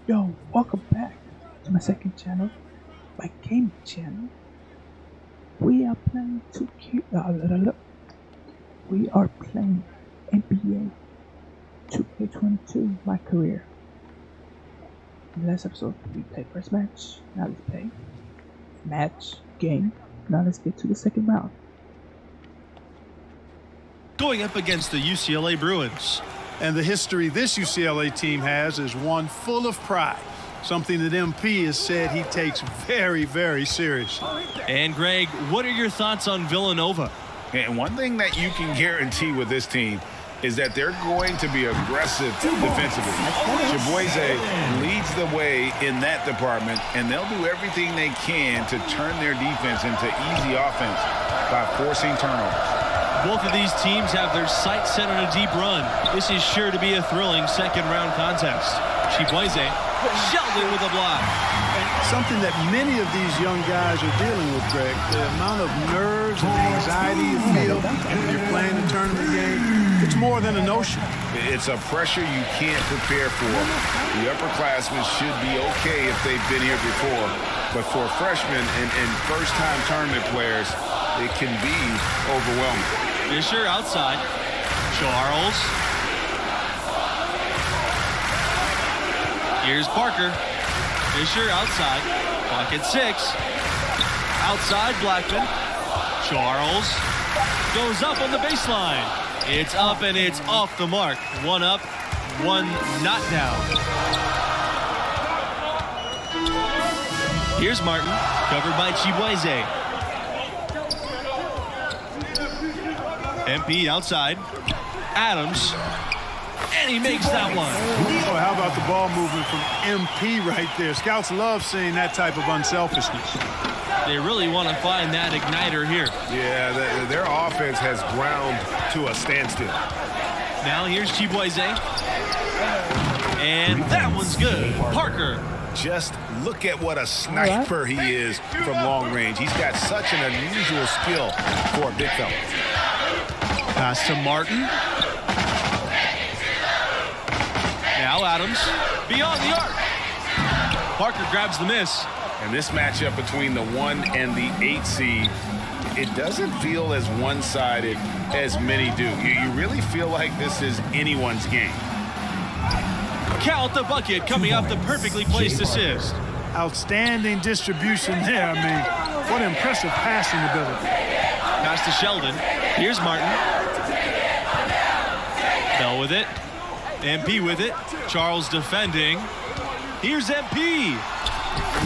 Yo, welcome back to my second channel, my gaming channel. We are playing We are playing NBA 2K22, my career. In the last episode, we played first match. Now let's play match game. Now let's get to the second round. Going up against the UCLA Bruins. And the history this UCLA team has is one full of pride, something that MP has said he takes very, very seriously. And Greg, what are your thoughts on Villanova? And one thing that you can guarantee with this team is that they're going to be aggressive defensively. Chibueze leads the way in that department, and they'll do everything they can to turn their defense into easy offense by forcing turnovers. Both of these teams have their sights set on a deep run. This is sure to be a thrilling second-round contest. Chibueze, Sheldon with a block. Something that many of these young guys are dealing with, Greg, the amount of nerves and anxiety you feel when you're playing a tournament game, it's more than a notion. It's a pressure you can't prepare for. The upperclassmen should be okay if they've been here before, but for freshmen and first-time tournament players, it can be overwhelming. Fisher outside. Charles. Here's Parker. Fisher outside. Pocket 6. Outside Blackman. Charles goes up on the baseline. It's up and it's off the mark. One up, one not down. Here's Martin, covered by Chibueze. MP outside. Adams. And he makes that one. Oh, how about the ball movement from MP right there? Scouts love seeing that type of unselfishness. They really want to find that igniter here. Yeah, their offense has ground to a standstill. Now here's Chibueze. And that one's good. Parker. Just look at what a sniper he is from long range. He's got such an unusual skill for a big fella. Pass to Martin. Now Adams. Beyond the arc. Parker grabs the miss. And this matchup between the 1 and the 8 seed, it doesn't feel as one-sided as many do. You really feel like this is anyone's game. Count the bucket coming off the perfectly placed assist. Outstanding distribution there. I mean, what impressive passing ability. Pass to Sheldon. Here's Martin. Bell with it. MP with it. Charles defending. Here's MP.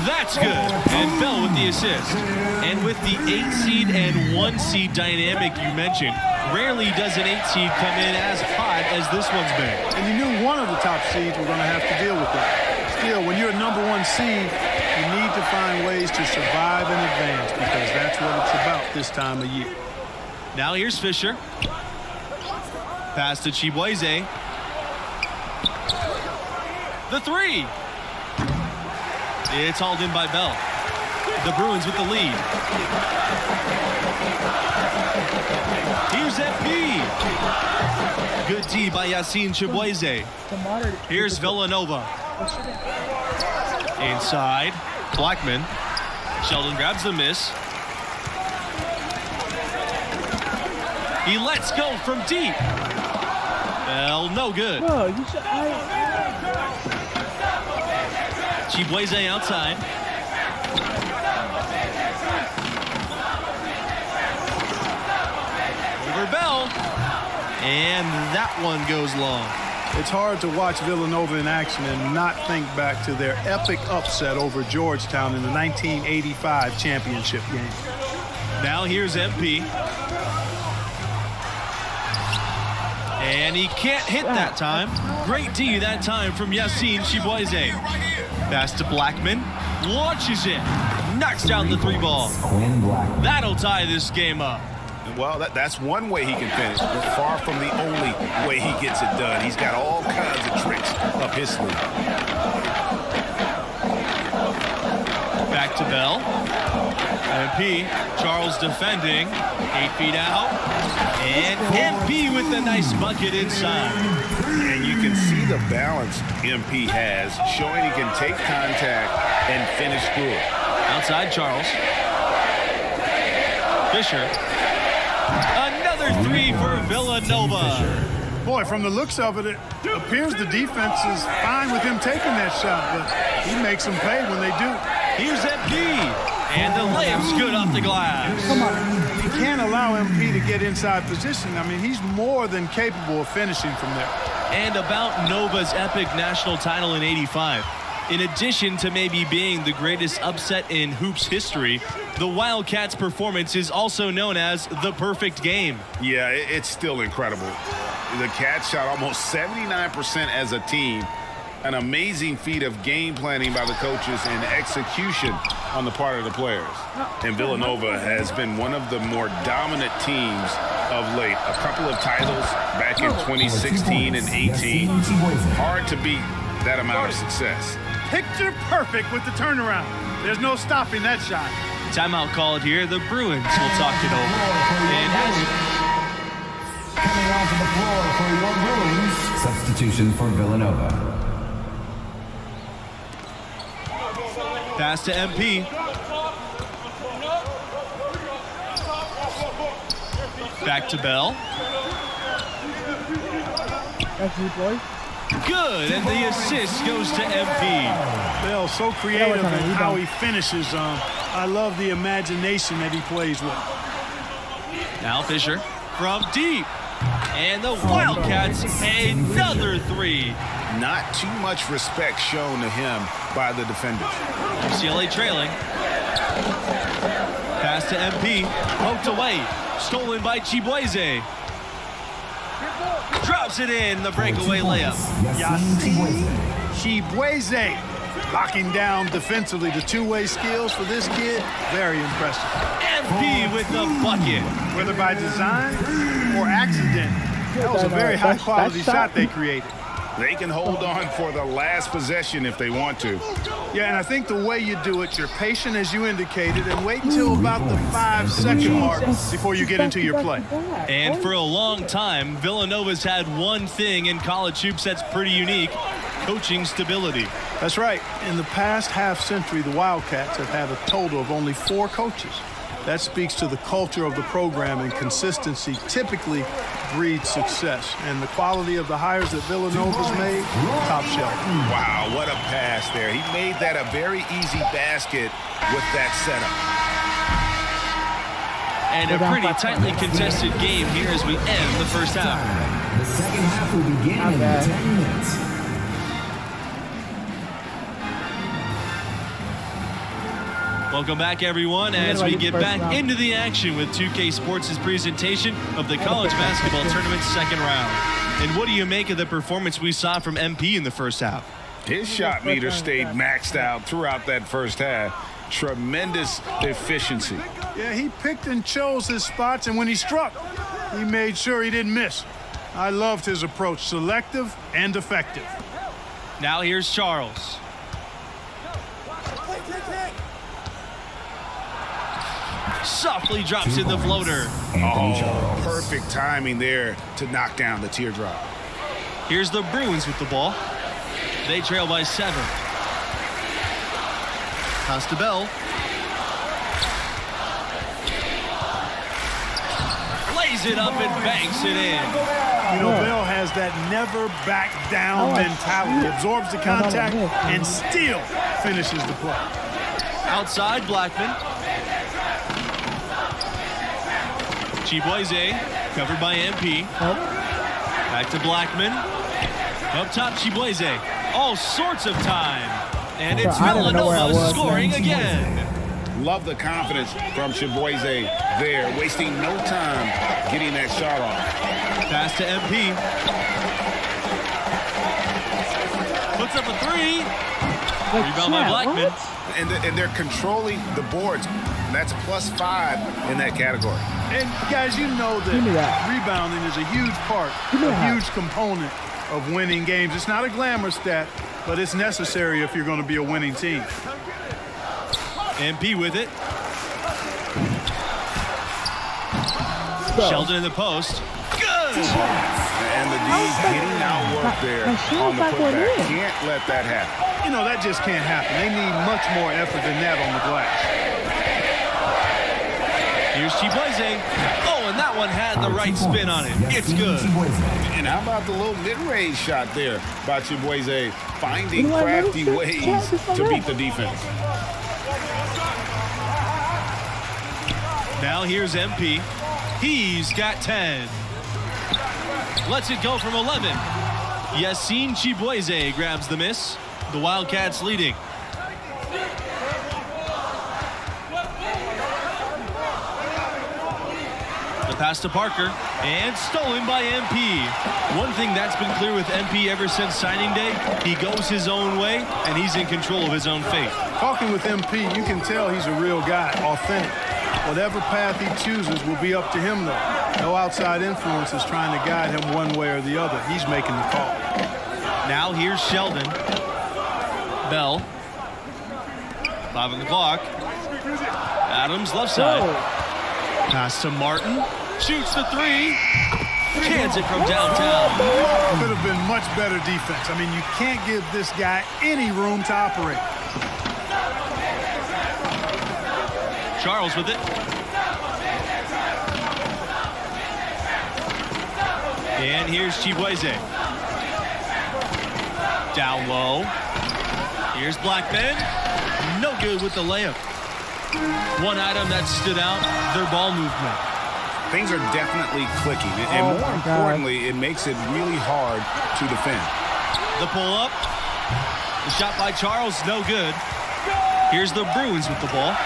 That's good. And Bell with the assist. And with the 8 seed and 1 seed dynamic you mentioned, rarely does an 8 seed come in as hot as this one's been. And you knew one of the top seeds were going to have to deal with that. Still, when you're a number 1 seed, you need to find ways to survive and advance because that's what it's about this time of year. Now here's Fisher. Pass to Chibueze. The 3. It's hauled in by Bell. The Bruins with the lead. Here's MP. Good D by Yassine Chibueze. Here's Villanova. Inside. Blackman. Sheldon grabs the miss. He lets go from deep. Well, no good. Bro, you should. Chibueze outside. Over Bell. And that one goes long. It's hard to watch Villanova in action and not think back to their epic upset over Georgetown in the 1985 championship game. Now here's MP. And he can't hit that time. Great D that time from Yassine Chibueze. Pass to Blackman. Launches it. Knocks down the 3 ball. That'll tie this game up. Well, that's one way he can finish, but far from the only way he gets it done. He's got all kinds of tricks up his sleeve. Back to Bell. MP. Charles defending. 8 feet out. And MP with the nice bucket inside. And you can see the balance MP has, showing he can take contact and finish through it. Outside Charles. Fisher. Another three for Villanova. Boy, from the looks of it, it appears the defense is fine with him taking that shot, but he makes them pay when they do. Here's MP. And the layup's good off the glass. Come on. You can't allow MP to get inside position. I mean, he's more than capable of finishing from there. And about Nova's epic national title in '85. In addition to maybe being the greatest upset in hoops history, the Wildcats' performance is also known as the perfect game. Yeah, it's still incredible. The Cats shot almost 79% as a team. An amazing feat of game planning by the coaches and execution on the part of the players. And Villanova has been one of the more dominant teams of late. A couple of titles back in 2016 and 18. Hard to beat that amount of success. Picture perfect with the turnaround. There's no stopping that shot. Timeout called here. The Bruins will talk it over. And coming onto the floor for your Bruins. Substitution for Villanova. pass to MP. Back to Bell. That's you, boy. Good, and the assist goes to MP. Bell, so creative in how he finishes. I love the imagination that he plays with. Now Fisher from deep. And the Wildcats another three. Not too much respect shown to him by the defenders. UCLA trailing. Pass to MP. Poked away. Stolen by Chibueze. Drops it in, the breakaway layup. Chibueze locking down defensively. The two-way skills for this kid, very impressive. MP with the bucket. Whether by design or accident, that was a very high-quality shot they created. They can hold on for the last possession if they want to. Yeah, and I think the way you do it, you're patient as you indicated, and wait until about the 5-second mark before you get into your play. And for a long time, Villanova's had one thing in college hoops that's pretty unique: coaching stability. That's right. In the past half-century, the Wildcats have had a total of only 4 coaches. That speaks to the culture of the program, and consistency typically breeds success. And the quality of the hires that Villanova's made, top shelf. Wow, what a pass there. He made that a very easy basket with that setup. And a pretty tightly contested game here as we end the first half. The second half will begin in 10 minutes. Welcome back, everyone, as we get back into the action with 2K Sports' presentation of the college basketball tournament's second round. And what do you make of the performance we saw from MP in the first half? His shot meter stayed maxed out throughout that first half. Tremendous efficiency. Yeah, he picked and chose his spots, and when he struck, he made sure he didn't miss. I loved his approach, selective and effective. Now here's Charles. Softly drops in the floater. Oh, perfect timing there to knock down the teardrop. Here's the Bruins with the ball. They trail by 7. Pass to Bell. Lays it up and banks it in. You know, Bell has that never back down mentality. Absorbs the contact and still finishes the play. Outside, Blackman. Chibueze, covered by MP. Back to Blackman. Up top, Chibueze. All sorts of time. And it's Villanova scoring again. Love the confidence from Chibueze there, wasting no time getting that shot off. Pass to MP. Puts up a 3. Rebound by Blackman. And they're controlling the boards. That's +5 in that category. And guys, you know that rebounding is a huge part, a huge component of winning games. It's not a glamour stat, but it's necessary if you're going to be a winning team. MP with it. Sheldon in the post. Good! And the D's getting outworked there on the putback. Can't let that happen. You know, that just can't happen. They need much more effort than that on the glass. Here's Chibueze. Oh, and that one had the right spin on it. It's good. And how about the little mid-range shot there by Chibueze, finding crafty ways to beat the defense. Now here's MP. He's got 10. Lets it go from 11. Yassine Chibueze grabs the miss. The Wildcats leading. The pass to Parker, and stolen by MP. One thing that's been clear with MP ever since signing day, he goes his own way, and he's in control of his own fate. Talking with MP, you can tell he's a real guy, authentic. Whatever path he chooses will be up to him, though. No outside influence is trying to guide him one way or the other. He's making the call. Now here's Sheldon. Bell. 5 on the clock. Adams left side. Pass to Martin. Shoots the 3. Cans it from downtown. Could have been much better defense. I mean, you can't give this guy any room to operate. Charles with it. And here's Chibueze. Down low. Here's Blackman. No good with the layup. One item that stood out, their ball movement. Things are definitely clicking. And more importantly, it makes it really hard to defend. The pull-up. The shot by Charles, no good. Here's the Bruins with the ball.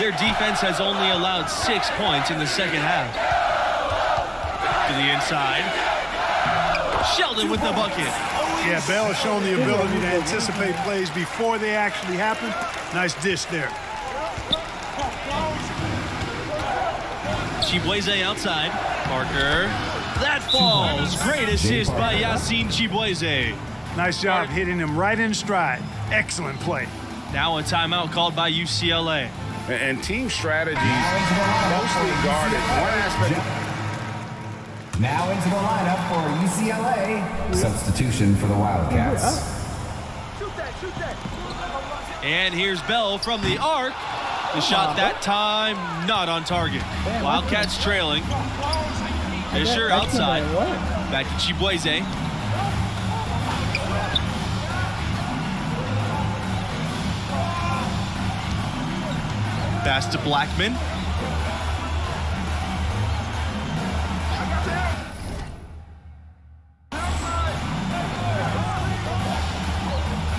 Their defense has only allowed 6 points in the second half. To the inside. Sheldon with the bucket. Yeah, Bell has shown the ability to anticipate plays before they actually happen. Nice dish there. Chibueze outside. Parker. That falls. Great assist by Yassine Chibueze. Nice job hitting him right in stride. Excellent play. Now a timeout called by UCLA. And team strategies mostly guarded. One aspect. Now into the lineup for UCLA. Substitution for the Wildcats. And here's Bell from the arc. The shot that time, not on target. Wildcats trailing. Fisher outside. Back to Chibueze. Pass to Blackman.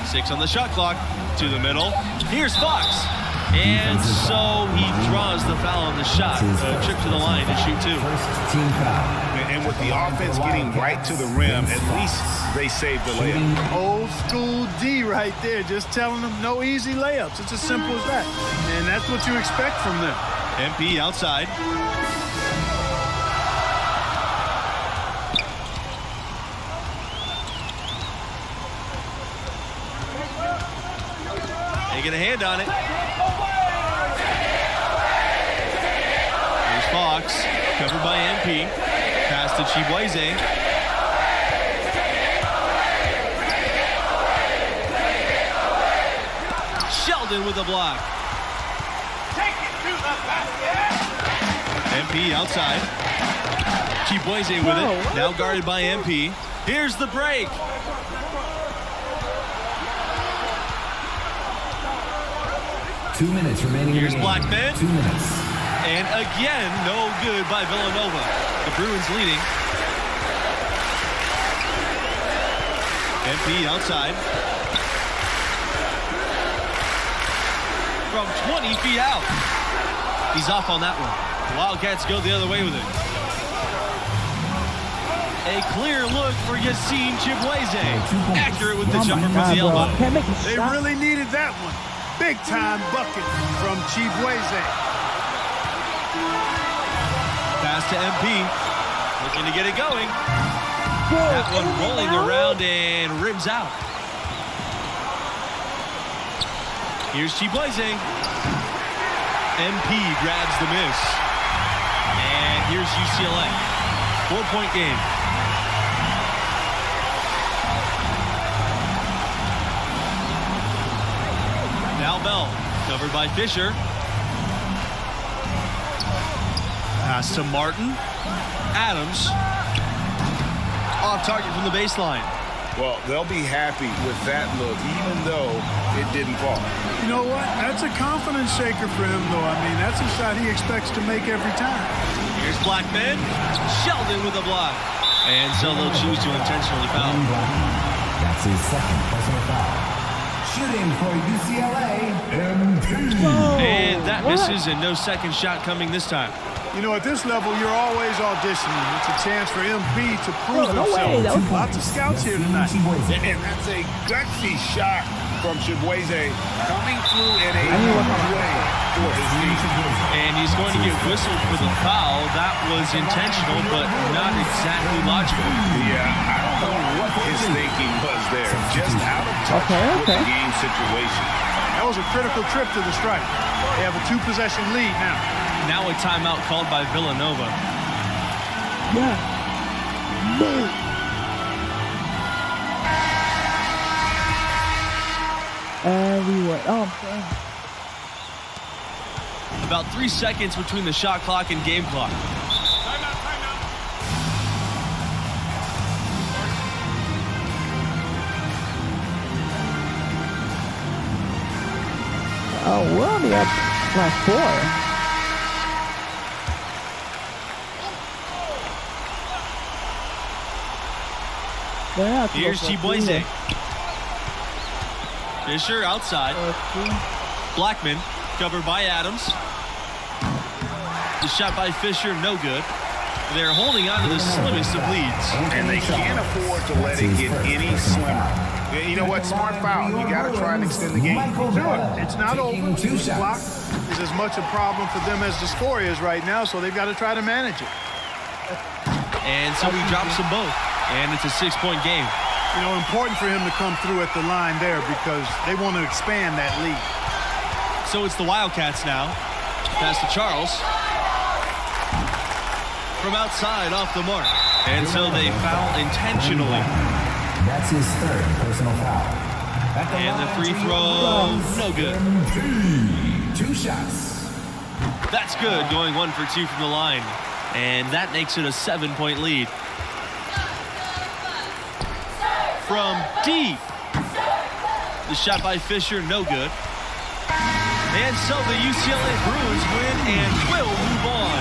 Six on the shot clock. To the middle. Here's Fox. And so he draws the foul on the shot. A trip to the line to shoot 2. First team foul. And with the offense getting right to the rim, at least they saved the layup. Old school D right there, just telling them no easy layups. It's as simple as that. And that's what you expect from them. MP outside. They get a hand on it. Here's Fox, covered by MP. Pass to Chibueze. Sheldon with a block. MP outside. Chibueze with it. Now guarded by MP. Here's the break. Two minutes remaining. Here's in the game. Blackman. 2 minutes. And again, no good by Villanova. The Bruins leading. MP outside. From 20 feet out. He's off on that one. The Wildcats go the other way with it. A clear look for Yassine Chibueze. Accurate with the jumper from the elbow. They really needed that one. Big time bucket from Chibueze. Pass to MP. Looking to get it going. That one rolling around and rims out. Here's Chibueze. MP grabs the miss. And here's UCLA. 4-point game. Now Bell, covered by Fisher. Pass to Martin. Adams. Off target from the baseline. Well, they'll be happy with that look, even though it didn't fall. You know what? That's a confidence shaker for him, though. I mean, that's a shot he expects to make every time. Here's Blackman. Sheldon with a block. And so they'll choose to intentionally foul. That's his second personal foul. Shooting for UCLA, MP. And that misses, and no second shot coming this time. You know, at this level, you're always auditioning. It's a chance for MP to prove No way, that himself. was- Lots of scouts here tonight. And that's a gutsy shot from Chibueze coming through in a huge way for his team. And he's going to get whistled for the foul. That was intentional, but not exactly logical. Yeah, I don't know what his thinking was there. Just out of touch with the game situation. That was a critical trip to the strike. They have a 2-possession lead now. Now a timeout called by Villanova. Yeah. No. Everywhere. Oh, I'm sorry. About 3 seconds between the shot clock and game clock. Oh, we're only up by 4. Here's Chibueze. Fisher outside. Blackman covered by Adams. The shot by Fisher, no good. They're holding on to the slimmest of leads. And they can't afford to let it get any slimmer. You know what? Smart foul. You got to try and extend the game. It's not over. This block is as much a problem for them as the score is right now, so they've got to try to manage it. And so he drops them both. And it's a 6-point game. You know, important for him to come through at the line there because they want to expand that lead. So it's the Wildcats now. Pass to Charles. From outside, off the mark. And so they foul intentionally. That's his third personal foul. And the free throw, no good. 2 shots. That's good, going 1 for 2 from the line. And that makes it a 7-point lead. From deep. The shot by Fisher, no good. And so the UCLA Bruins win and will move on.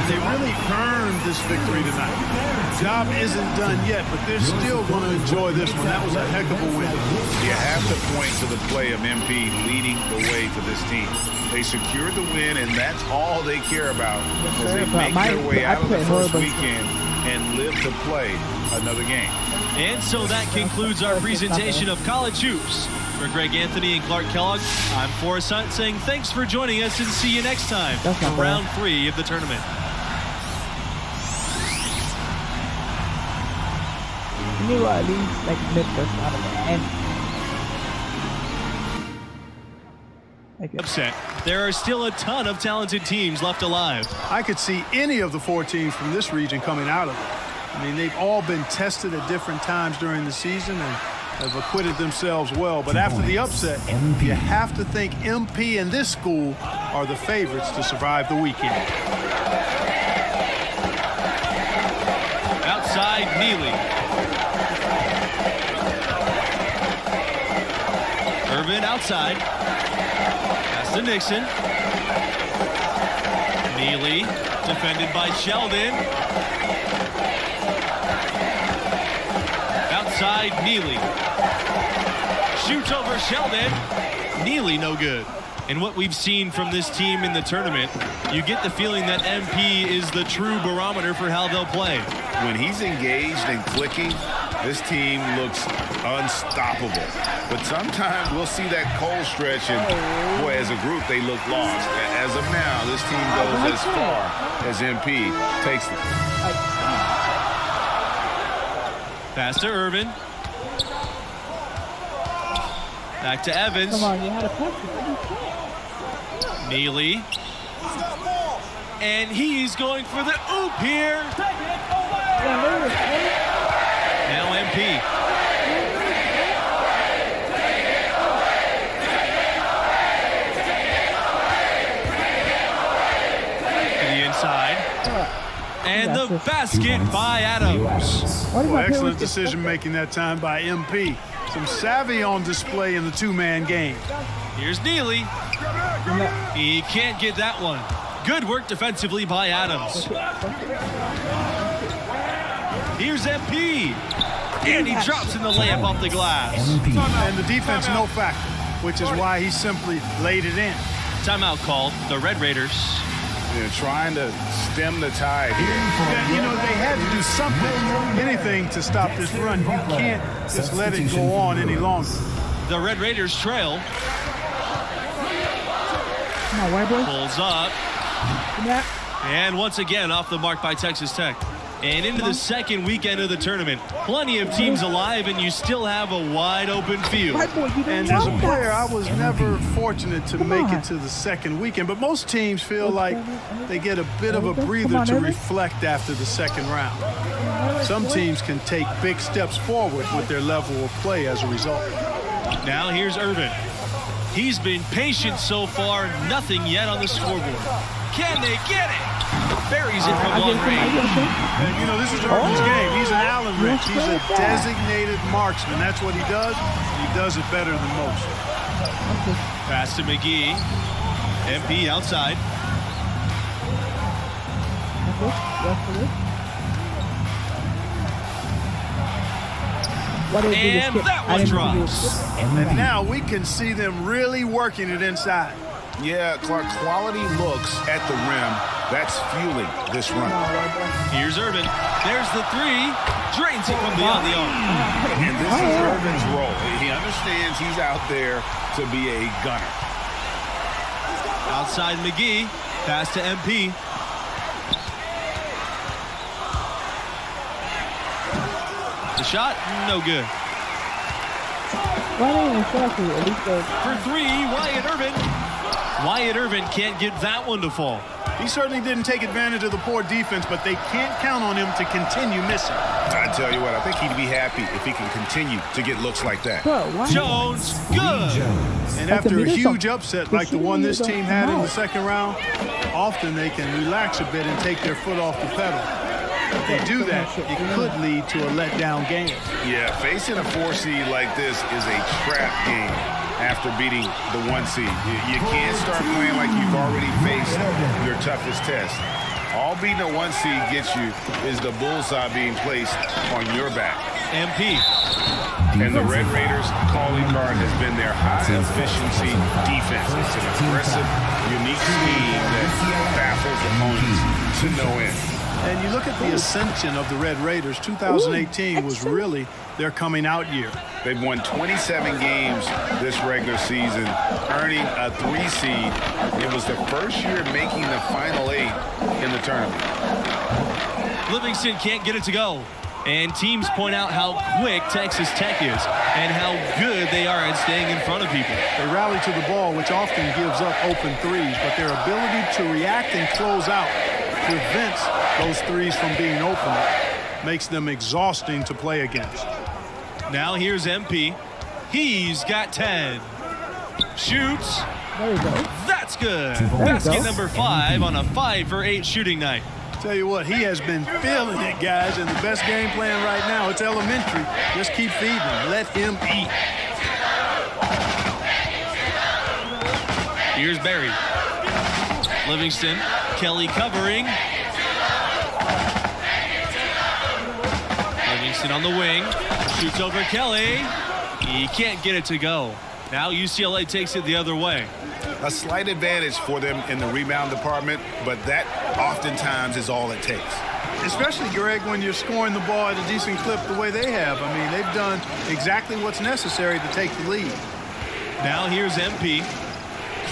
They really earned this victory tonight. The job isn't done yet, but they're still going to enjoy this one. That was a heck of a win. You have to point to the play of MP leading the way for this team. They secured the win, and that's all they care about as they make their way out of the first weekend and live to play another game. And so that concludes our presentation of College Hoops. For Greg Anthony and Clark Kellogg, I'm Forrest Hunt saying thanks for joining us and see you next time for round 3 of the tournament. New Orleans, like Memphis, out of the end. Upset. There are still a ton of talented teams left alive. I could see any of the 4 teams from this region coming out of it. I mean, they've all been tested at different times during the season and have acquitted themselves well. But after the upset, you have to think MP and this school are the favorites to survive the weekend. Outside, Neely. Irvin outside. Pass to Nixon. Neely, defended by Sheldon. Outside, Neely. Shoots over Sheldon. Neely, no good. And what we've seen from this team in the tournament, you get the feeling that MP is the true barometer for how they'll play. When he's engaged and clicking, this team looks unstoppable. But sometimes we'll see that cold stretch, and boy, as a group, they look lost. As of now, this team goes as far as MP takes them. Pass to Irvin. Back to Evans. Come on, you had a pass. Neely. And he's going for the oop here. Now MP. Basket by Adams. Why did Well, my excellent parents get decision making that time by MP. Some savvy on display in the two-man game. Here's Neely. He can't get that one. Good work defensively by Adams. Here's MP. And he drops in the layup off the glass. And the defense no factor, which is why he simply laid it in. Timeout called. The Red Raiders. They're trying to stem the tide here. And, you know, they had to do something, anything to stop this run. You can't just let it go on any longer. The Red Raiders trail. Come on, white boy. Pulls up. Come back. And once again off the mark by Texas Tech. And into the second weekend of the tournament. Plenty of teams alive, and you still have a wide open field. White boy, you And didn't as a want player, that. I was never fortunate to make it to the second weekend. But most teams feel like they get a bit of a breather to reflect after the second round. Some teams can take big steps forward with their level of play as a result. Now here's Irvin. He's been patient so far, nothing yet on the scoreboard. Can they get it? Buries it from long range. And, you know, this is Irvin's game. He's an Allen Rich. He's a designated marksman. That's what he does. He does it better than most. Pass to McGee. MP outside. And that one drops. And now we can see them really working it inside. Yeah, Clark, quality looks at the rim. That's fueling this run. Here's Irvin. There's the three. Drains it from beyond the arc. And this is Irvin's role. He understands he's out there to be a gunner. Outside McGee. Pass to MP. The shot, no good. For three, Wyatt Irvin. Wyatt Irvin can't get that one to fall. He certainly didn't take advantage of the poor defense, but they can't count on him to continue missing. I tell you what, I think he'd be happy if he can continue to get looks like that. Jones, good. And after a huge upset like the one this team had in the second round, often they can relax a bit and take their foot off the pedal. If they do that, it could lead to a letdown game. Yeah, facing a 4 seed like this is a trap game after beating the 1 seed. You can't start playing like you've already faced your toughest test. All beating a 1 seed gets you is the bullseye being placed on your back. MP. And the Red Raiders calling card has been their high-efficiency defense. It's an aggressive, unique scheme that baffles opponents to no end. And you look at the ascension of the Red Raiders, 2018 was really their coming out year. They've won 27 games this regular season, earning a 3 seed. It was the first year making the Final 8 in the tournament. Livingston can't get it to go. And teams point out how quick Texas Tech is and how good they are at staying in front of people. They rally to the ball, which often gives up open threes, but their ability to react and close out prevents those threes from being open, makes them exhausting to play against. Now here's MP. He's got 10. Shoots. There you go. That's good. There you Basket go. number 5 on a 5 for 8 shooting night. Tell you what, he has been feeling it, guys, and the best game plan right now, it's elementary. Just keep feeding him. Let him eat. Here's Barry. Livingston. Kelly covering. Livingston on the wing. Shoots over Kelly. He can't get it to go. Now UCLA takes it the other way. A slight advantage for them in the rebound department, but that oftentimes is all it takes. Especially, Greg, when you're scoring the ball at a decent clip the way they have. I mean, they've done exactly what's necessary to take the lead. Now here's MP.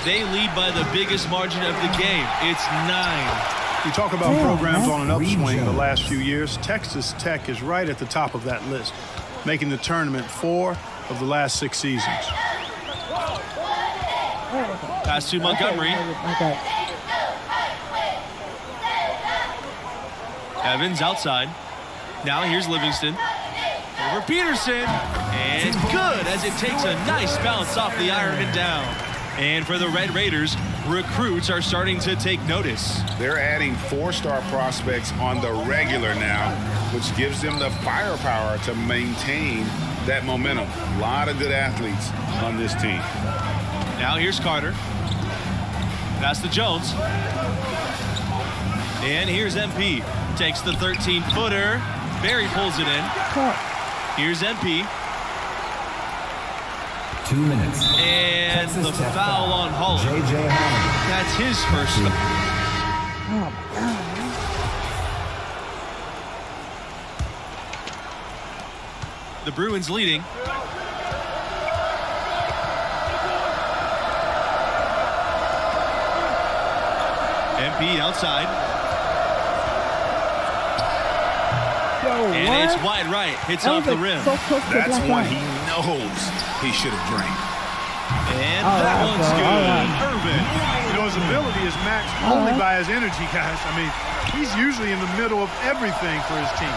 They lead by the biggest margin of the game. It's 9. You talk about programs on an upswing the last few years. Texas Tech is right at the top of that list, making the tournament 4 of the last 6 seasons. Pass to Montgomery. Evans outside. Now here's Livingston. Over Peterson. And good as it takes a nice bounce off the iron and down. And for the Red Raiders, recruits are starting to take notice. They're adding 4-star prospects on the regular now, which gives them the firepower to maintain that momentum. A lot of good athletes on this team. Now here's Carter. Pass to Jones. And here's MP. Takes the 13-footer. Barry pulls it in. Here's MP. 2 minutes. And Texas the Tech foul on Holland. J.J. Holland. That's his first. Oh my God. The Bruins leading. MP outside. And it's wide right. Hits off the rim. That's one he knows he should have drained. And that one's good. Irvin. You know, his ability is matched only by his energy, guys. I mean, he's usually in the middle of everything for his team.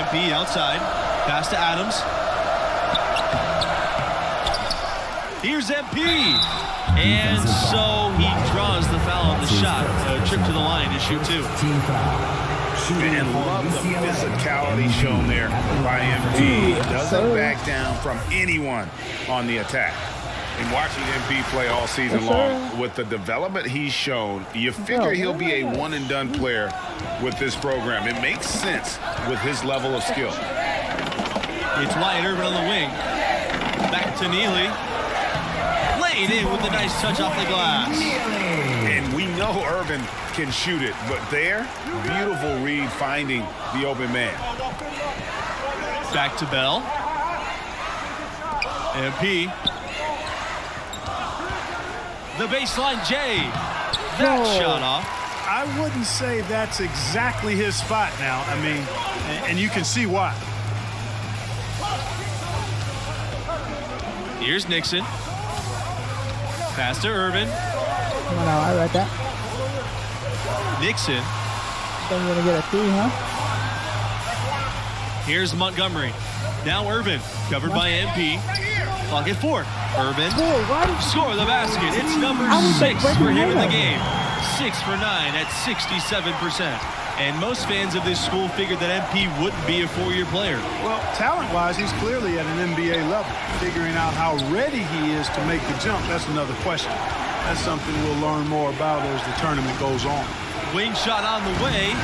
MP outside. Pass to Adams. Here's MP. And so he draws the foul on the shot. A trip to the line to shoot 2. Team foul. Shooting And for love the UCLA. physicality shown there by MP. Doesn't back down from anyone on the attack. And watching MP play all season long, with the development he's shown, you figure he'll be a one-and-done player with this program. It makes sense with his level of skill. It's Wyatt Irvin on the wing. Back to Neely. Laid in with a nice touch off the glass. And we know Irvin can shoot it, but there, beautiful read finding the open man. Back to Bell. MP. The baseline J. That shot off. I wouldn't say that's exactly his spot now. I mean, and you can see why. Here's Nixon. Pass to Irvin. Come on, I read that. Nixon. Think you're gonna get a 3, huh? Here's Montgomery. Now Irvin. Covered by MP. Clock at 4. Irvin. Score the basket. It's number 6 for him in the game. 6 for 9 at 67%. And most fans of this school figured that MP wouldn't be a 4-year player. Well, talent-wise, he's clearly at an NBA level. Figuring out how ready he is to make the jump, that's another question. That's something we'll learn more about as the tournament goes on. Wing shot on the way.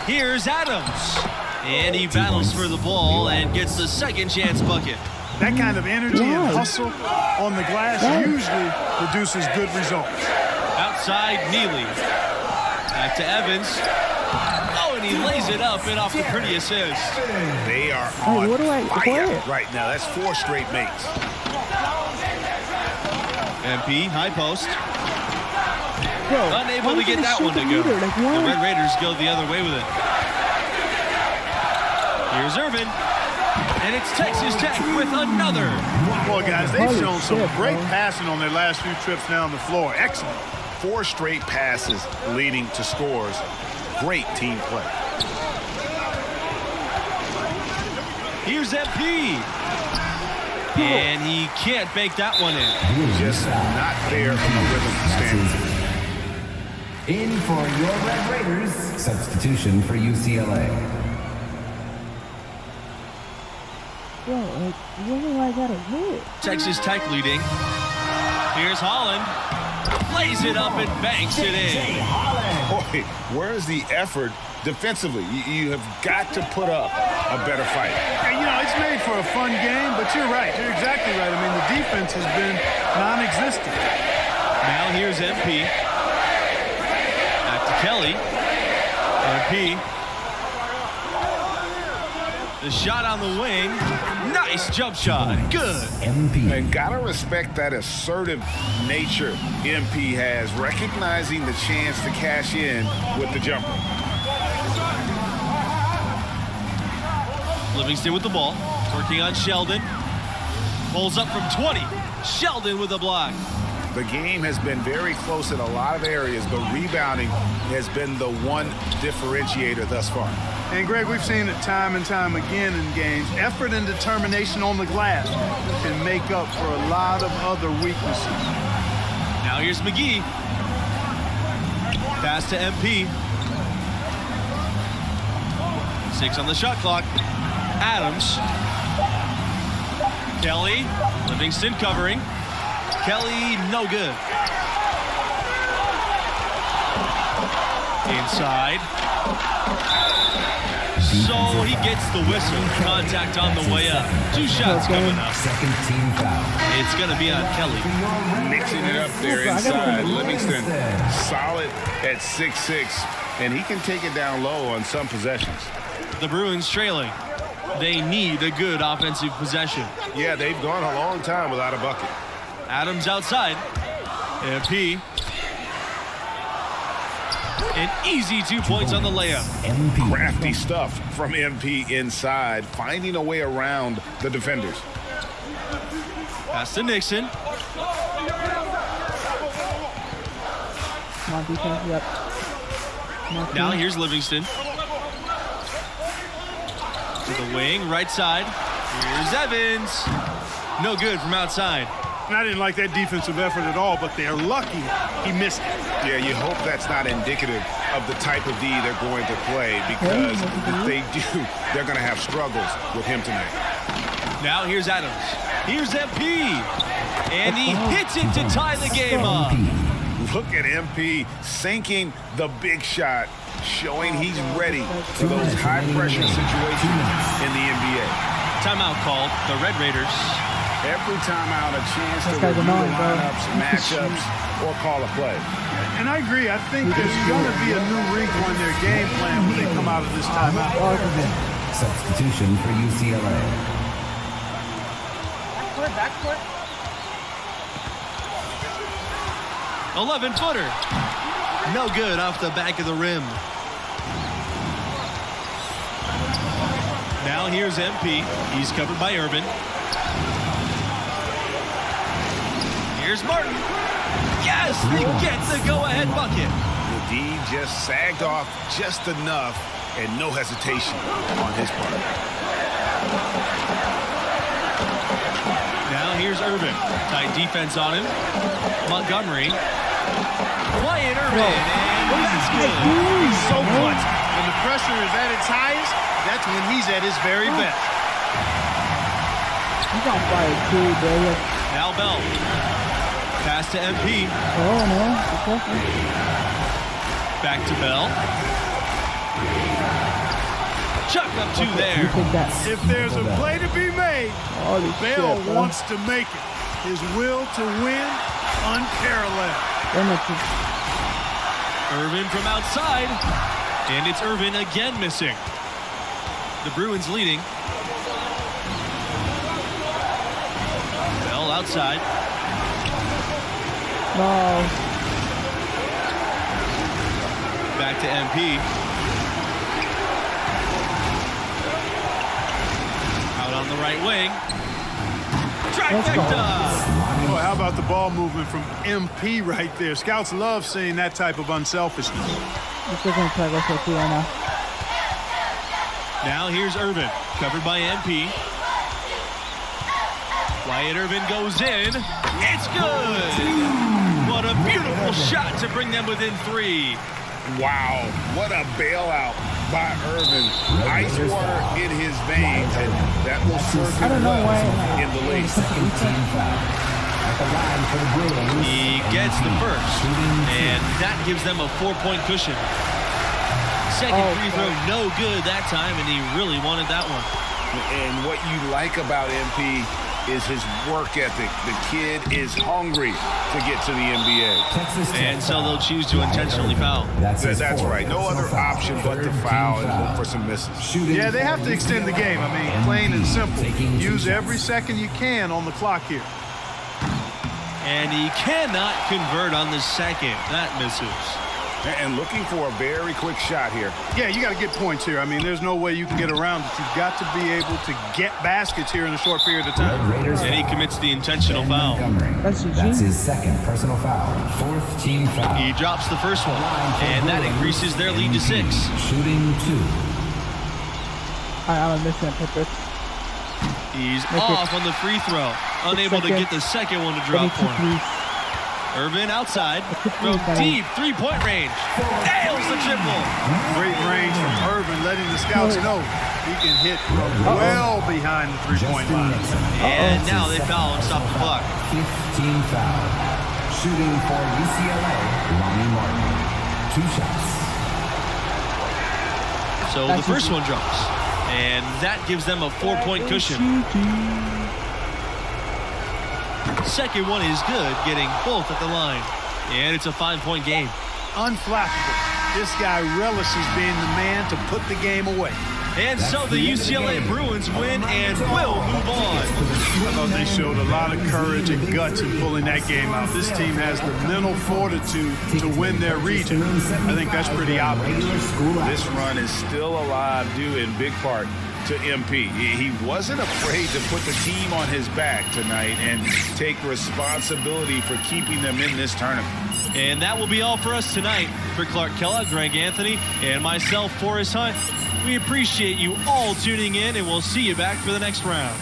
Here's Adams. And he battles for the ball and gets the second chance bucket. That kind of energy and hustle on the glass usually produces good results. Outside, Neely. Back to Evans. Oh, and he lays it up and off the pretty assist. They are on fire What? right now. That's 4 straight makes. MP, high post. Unable to get that one to go. The Red Raiders go the other way with it. Here's Irvin. And it's Texas Tech with another. Boy, guys, they've shown some great passing on their last few trips down the floor. Excellent. 4 straight passes leading to scores. Great team play. Here's MP. And he can't bank that one in. Just not there from a rhythm standpoint. In for your Red Raiders. Substitution for UCLA. Yo, like, when do I gotta hit? Texas Tech leading. Here's Holland. Plays it up and banks it in. Boy, where's the effort defensively? You have got to put up a better fight. Yeah, you know, it's made for a fun game, but you're right. You're exactly right. I mean, the defense has been non-existent. Now here's MP. Back to Kelly. MP. The shot on the wing. Nice jump shot. Good. MP. And gotta respect that assertive nature MP has, recognizing the chance to cash in with the jumper. Livingston with the ball. Working on Sheldon. Pulls up from 20. Sheldon with a block. The game has been very close in a lot of areas, but rebounding has been the one differentiator thus far. And Greg, we've seen it time and time again in games. Effort and determination on the glass can make up for a lot of other weaknesses. Now here's McGee. Pass to MP. 6 on the shot clock. Adams. Kelly. Livingston covering. Kelly, no good. Inside. So he gets the whistle. Contact on the way up. 2 shots coming up. Second team foul. It's going to be on Kelly. Mixing it up there inside. Livingston solid at 6'6", and he can take it down low on some possessions. The Bruins trailing. They need a good offensive possession. Yeah, they've gone a long time without a bucket. Adams outside. MP. An easy 2 points on the layup. MP. Crafty stuff from MP inside, finding a way around the defenders. Pass to Nixon. Come on, defense. Yep. Now here's Livingston. To the wing, right side. Here's Evans. No good from outside. And I didn't like that defensive effort at all, but they're lucky he missed it. Yeah, you hope that's not indicative of the type of D they're going to play, because if they do, they're going to have struggles with him tonight. Now here's Adams. Here's MP. And he hits it to tie the game up. Look at MP sinking the big shot, showing he's ready for those high-pressure situations in the NBA. Timeout called. The Red Raiders. Every timeout, a chance to guy's review annoying, bro. lineups, matchups, or call a play. And I agree. I think there's going to be a new wrinkle in their game plan when they come out of this timeout. Substitution for UCLA. Backcourt. 11-footer. No good off the back of the rim. Now here's MP. He's covered by Irvin. Here's Martin. Yes, they get the go-ahead bucket. The D just sagged off just enough, and no hesitation on his part. Now here's Irvin. Tight defense on him. Montgomery. Quiet Irvin. And that's good. He's so clutch. When the pressure is at its highest, that's when he's at his very best. He's on fire too, bro. Now Bell. Pass to MP. Oh no. Back to Bell. Chuck up 2 You there. take that. If there's a play to be made, Holy Bell shit, bro. wants to make it. His will to win, unparalleled. Irvin from outside. And it's Irvin again missing. The Bruins leading. Bell outside. No. Back to MP. Out on the right wing. Trifecta! Boy, how about the ball movement from MP right there? Scouts love seeing that type of unselfishness. This is going to try to go for 2 right now. Now here's Irvin, covered by MP. Wyatt Irvin goes in. It's good! What a beautiful shot to bring them within 3. Wow, what a bailout by Irvin. Ice water in his veins, and that will serve I don't him know why. well in the league. Second team foul. At the line for the Bruins. He gets the first, and that gives them a 4-point cushion. Second free throw, no good that time, and he really wanted that one. And what you like about MP is his work ethic. The kid is hungry to get to the NBA. Texas Tech And so they'll foul. choose to intentionally foul. That's his That's fourth right. No other personal foul. option but to Third foul team and look for some misses. Shooting Yeah, they have to extend the game. I mean, plain and simple. Taking 2 Use every shots. second you can on the clock here. And he cannot convert on the second. That misses. And looking for a very quick shot here. Yeah, you got to get points here. I mean, there's no way you can get around it. You've got to be able to get baskets here in a short period of time. Red Raiders And he foul. commits the intentional Ben foul. Montgomery. That's Eugene. That's his second personal foul. Fourth team foul. He drops the first one, Line for and that Bruins. increases their lead to 6. Shooting 2. I'm missing on purpose. He's Make it- off on the free throw. Unable to second. get the second one to drop for him. Please. Irvin outside Let's from get deep three-point range. Nails the triple. Great range from Irvin, letting the scouts know he can hit from well behind the three-point Justin line. Mason. And now they foul and stop the clock. 15 foul. Shooting for UCLA, Lonnie Martin. 2 shots. So the first one drops. And that gives them a 4-point cushion. Second one is good, getting both at the line. And it's a 5-point game. Unflappable. This guy relishes being the man to put the game away. And so the UCLA Bruins win and will move on. I thought they showed a lot of courage and guts in pulling that game out. This team has the mental fortitude to win their region. I think that's pretty obvious. This run is still alive due in big part to MP. He wasn't afraid to put the team on his back tonight and take responsibility for keeping them in this tournament. And that will be all for us tonight. For Clark Kellogg, Greg Anthony, and myself, Forrest Hunt, we appreciate you all tuning in, and we'll see you back for the next round.